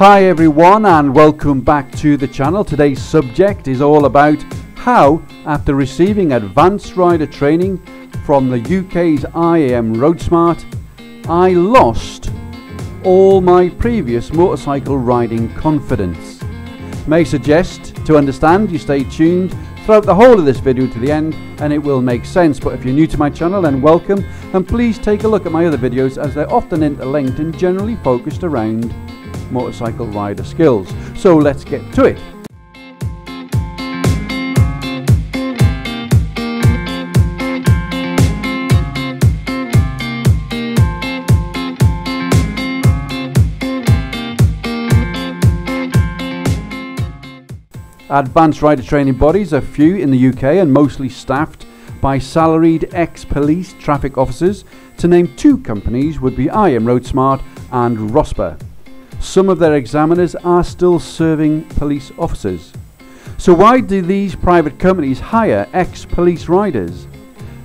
Hi everyone and welcome back to the channel. Today's subject is all about how, after receiving advanced rider training from the UK's IAM RoadSmart, I lost all my previous motorcycle riding confidence. May suggest, to understand, you stay tuned throughout the whole of this video to the end and it will make sense. But if you're new to my channel, then welcome, and please take a look at my other videos as they're often interlinked and generally focused around motorcycle rider skills. So let's get to it. Advanced rider training bodies are few in the UK and mostly staffed by salaried ex-police traffic officers. To name two companies would be IAM RoadSmart and ROSPA. Some of their examiners are still serving police officers. So why do these private companies hire ex-police riders?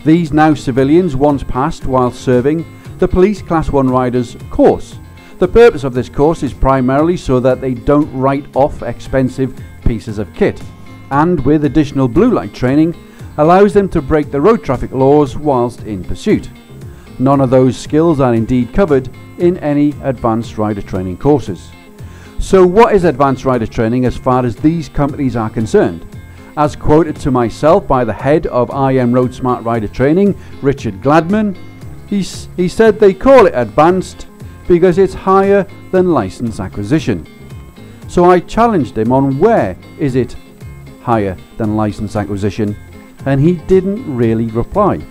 These now civilians once passed while serving the police Class 1 riders course. The purpose of this course is primarily so that they don't write off expensive pieces of kit, and with additional blue light training allows them to break the road traffic laws whilst in pursuit. None of those skills are indeed covered in any advanced rider training courses. So what is advanced rider training as far as these companies are concerned? As quoted to myself by the head of IAM RoadSmart Rider Training, Richard Gladman, he said they call it advanced because it's higher than license acquisition. So I challenged him on where is it higher than license acquisition, and he didn't really reply.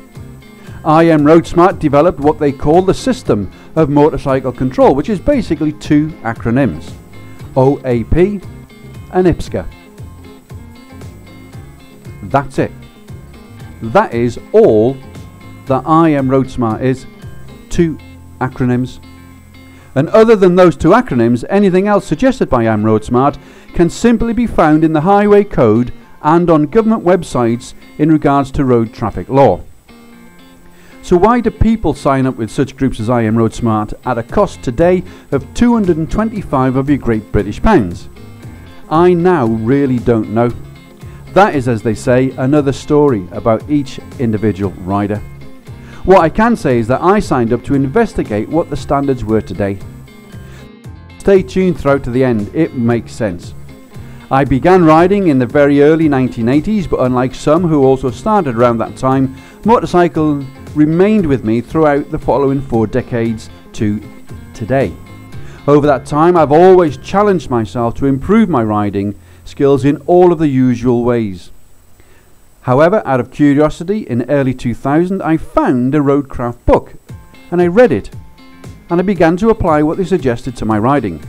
IAM RoadSmart developed what they call the System of Motorcycle Control, which is basically two acronyms, OAP and IPSCA. That's it. That is all that IAM RoadSmart is, two acronyms. And other than those two acronyms, anything else suggested by IAM RoadSmart can simply be found in the Highway Code and on government websites in regards to road traffic law. So why do people sign up with such groups as IAM RoadSmart at a cost today of 225 of your Great British pounds? I now really don't know. That is, as they say, another story about each individual rider. What I can say is that I signed up to investigate what the standards were today. Stay tuned throughout to the end, it makes sense. I began riding in the very early 1980s, but unlike some who also started around that time, motorcycle remained with me throughout the following 4 decades to today. Over that time, I've always challenged myself to improve my riding skills in all of the usual ways. However, out of curiosity, in early 2000, I found a Roadcraft book and I read it, and I began to apply what they suggested to my riding.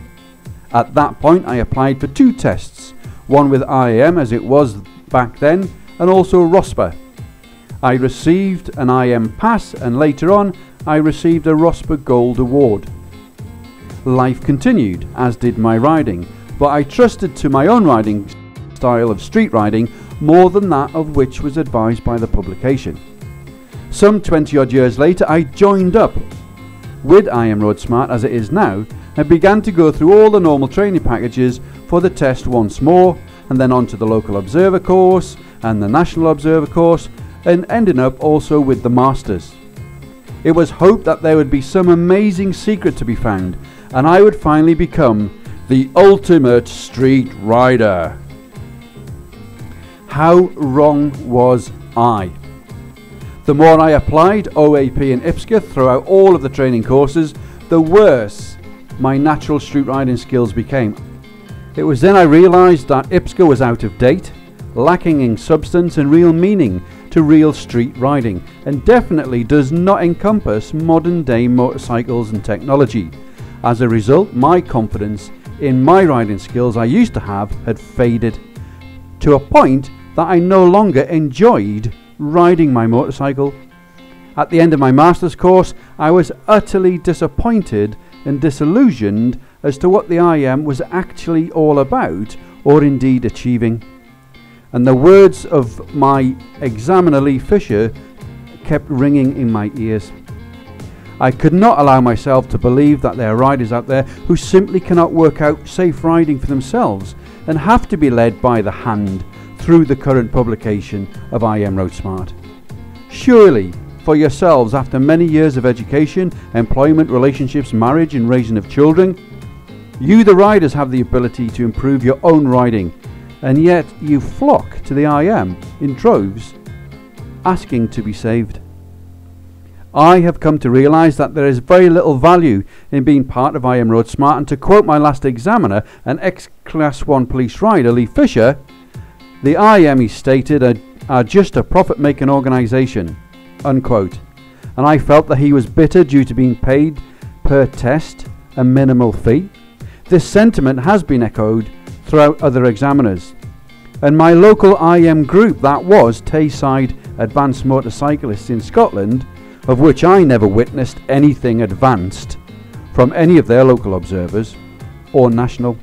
At that point, I applied for 2 tests, one with IAM as it was back then, and also ROSPA. I received an IAM pass, and later on I received a ROSPA Gold Award. Life continued, as did my riding, but I trusted to my own riding style of street riding more than that of which was advised by the publication. Some 20 odd years later, I joined up with IAM RoadSmart as it is now and began to go through all the normal training packages for the test once more, and then on to the local observer course and the national observer course, and ending up also with the Masters. It was hoped that there would be some amazing secret to be found and I would finally become the ultimate street rider. How wrong was I? The more I applied OAP and IPSCA throughout all of the training courses, the worse my natural street riding skills became. It was then I realised that IPSCA was out of date, lacking in substance and real meaning to real street riding, and definitely does not encompass modern day motorcycles and technology. As a result, my confidence in my riding skills I used to have had faded to a point that I no longer enjoyed riding my motorcycle. At the end of my master's course, I was utterly disappointed and disillusioned as to what the IAM was actually all about or indeed achieving. And the words of my examiner Lee Fisher kept ringing in my ears. I could not allow myself to believe that there are riders out there who simply cannot work out safe riding for themselves and have to be led by the hand through the current publication of I Am Road Smart. Surely, for yourselves, after many years of education, employment, relationships, marriage and raising of children, you the riders have the ability to improve your own riding, and yet you flock to the I Am in droves, asking to be saved. I have come to realise that there is very little value in being part of I Am Road Smart, and to quote my last examiner, an ex-Class 1 police rider, Lee Fisher, the I Am, he stated, are just a profit-making organisation, unquote. And I felt that he was bitter due to being paid per test a minimal fee. This sentiment has been echoed throughout other examiners. And my local I Am group, that was Tayside Advanced Motorcyclists in Scotland, of which I never witnessed anything advanced from any of their local observers or national.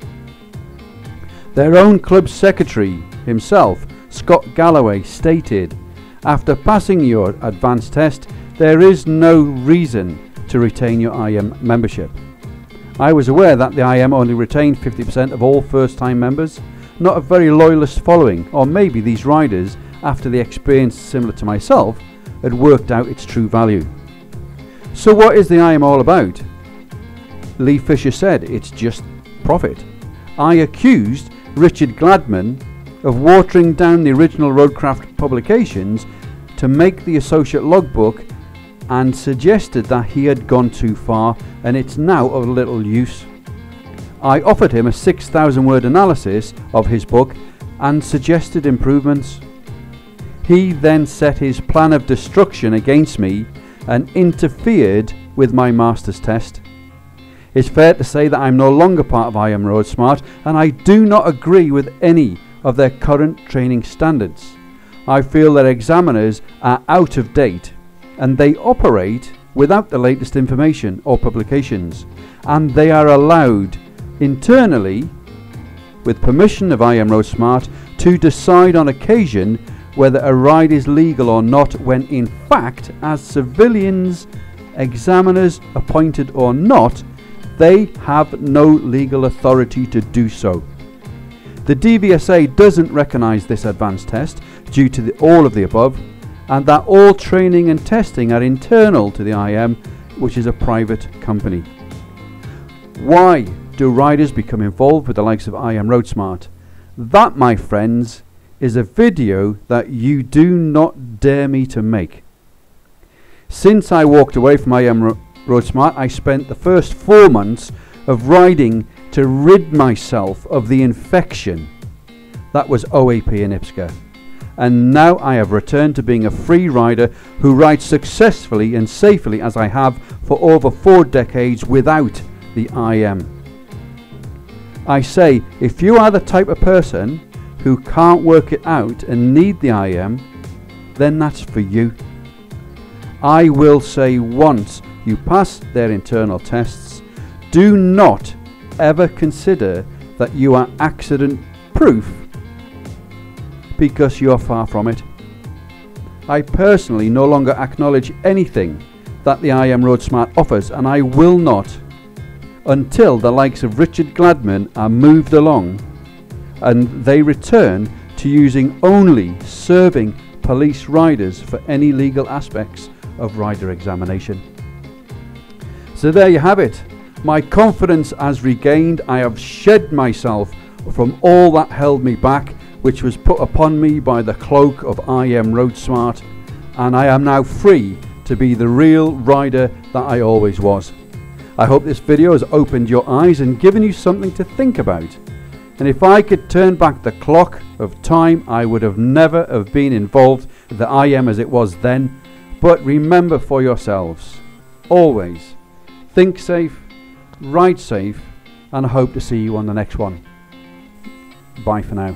Their own club secretary himself, Scott Galloway, stated, after passing your advanced test, there is no reason to retain your I Am membership. I was aware that the I Am only retained 50% of all first-time members, not a very loyalist following, or maybe these riders, after the experience similar to myself, had worked out its true value. So what is the I Am all about? Lee Fisher said it's just profit. I accused Richard Gladman of watering down the original Roadcraft publications to make the associate logbook, and suggested that he had gone too far and it's now of little use. I offered him a 6,000 word analysis of his book and suggested improvements. He then set his plan of destruction against me and interfered with my master's test. It's fair to say that I'm no longer part of I Am Road Smart, and I do not agree with any of their current training standards. I feel their examiners are out of date and they operate without the latest information or publications, and they are allowed internally, with permission of I Am Road Smart, to decide on occasion whether a ride is legal or not, when in fact, as civilians, examiners appointed or not, they have no legal authority to do so. The DVSA doesn't recognise this advanced test due to all of the above, and that all training and testing are internal to the I Am, which is a private company. Why do riders become involved with the likes of I Am Road Smart? That, my friends, is a video that you do not dare me to make. Since I walked away from I Am Road Smart, I spent the first 4 months of riding to rid myself of the infection that was OAP in IPSCA. And now I have returned to being a free rider who rides successfully and safely as I have for over 4 decades without the I Am. I say, if you are the type of person who can't work it out and need the I Am, then that's for you. I will say, once you pass their internal tests, do not ever consider that you are accident proof, because you are far from it. I personally no longer acknowledge anything that the I Am Road Smart offers, and I will not until the likes of Richard Gladman are moved along and they return to using only serving police riders for any legal aspects of rider examination. So there you have it. My confidence has regained. I have shed myself from all that held me back, which was put upon me by the cloak of I Am Road Smart, and I am now free to be the real rider that I always was. I hope this video has opened your eyes and given you something to think about. And if I could turn back the clock of time, I would have never have been involved with the I Am as it was then. But remember for yourselves, always think safe, ride safe, and I hope to see you on the next one. Bye for now.